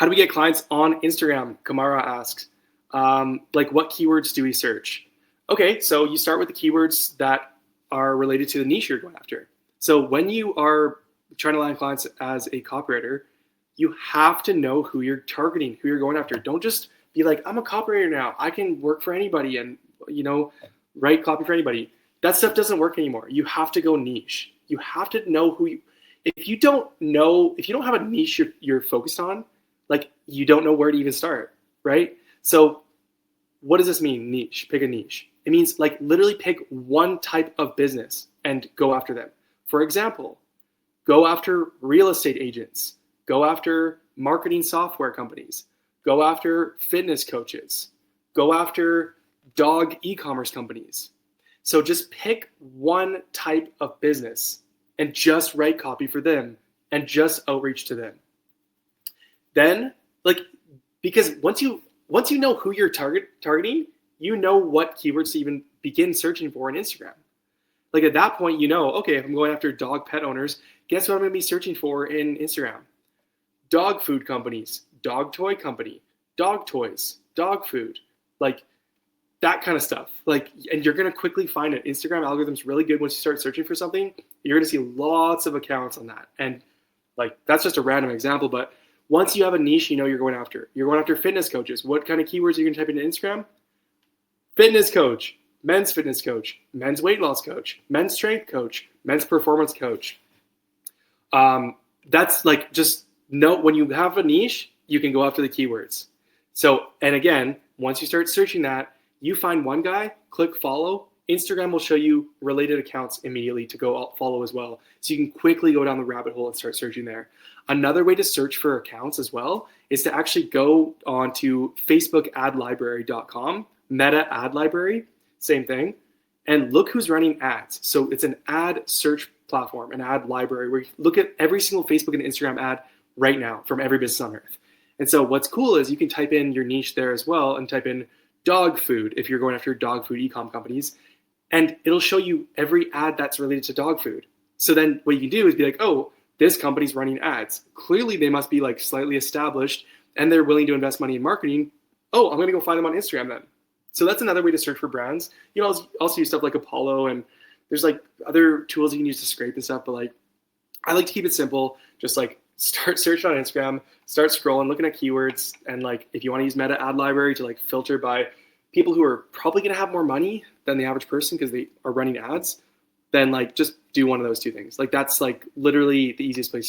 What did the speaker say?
How do we get clients on Instagram? Kamara asks. Like, what keywords do we search? Okay, so you start with the keywords that are related to the niche you're going after. So when you are trying to land clients as a copywriter, you have to know who you're targeting, who you're going after. Don't just be like, I'm a copywriter now, I can work for anybody and write copy for anybody. That stuff doesn't work anymore. You have to go niche. You have to know who you. If you don't have a niche you're focused on, like, you don't know where to even start, right? So what does this mean, niche? Pick a niche. It means, like, literally pick one type of business and go after them. For example, go after real estate agents, go after marketing software companies, go after fitness coaches, go after dog e-commerce companies. So just pick one type of business and just write copy for them and just outreach to them. Then, like, because once you know who you're targeting, you know what keywords to even begin searching for on Instagram. Like, at that point, okay, if I'm going after dog pet owners, guess what I'm going to be searching for in Instagram? Dog food companies, dog toy company, dog toys, dog food, like that kind of stuff. Like, and you're going to quickly find it. Instagram algorithm's really good. Once you start searching for something, you're going to see lots of accounts on that. And, like, that's just a random example, but once you have a niche, you're going after fitness coaches. What kind of keywords are you going to type into Instagram? Fitness coach, men's weight loss coach, men's strength coach, men's performance coach. That's, like, just know when you have a niche, you can go after the keywords. So, and again, once you start searching that, you find one guy, click follow. Instagram will show you related accounts immediately to go follow as well. So you can quickly go down the rabbit hole and start searching there. Another way to search for accounts as well is to actually go onto facebookadlibrary.com, Meta Ad Library, same thing, and look who's running ads. So it's an ad search platform, an ad library, where you look at every single Facebook and Instagram ad right now from every business on earth. And so what's cool is you can type in your niche there as well and type in dog food if you're going after dog food e-com companies, and it'll show you every ad that's related to dog food. So then what you can do is be like, oh, this company's running ads. Clearly they must be, like, slightly established and they're willing to invest money in marketing. Oh, I'm going to go find them on Instagram then. So that's another way to search for brands. You also use stuff like Apollo, and there's, like, other tools you can use to scrape and stuff, but, like, I like to keep it simple. Just, like, start searching on Instagram, start scrolling, looking at keywords, and, like, if you want to use Meta Ad Library to, like, filter by people who are probably going to have more money than the average person because they are running ads, then, like, just do one of those two things. Like, that's, like, literally the easiest place to start.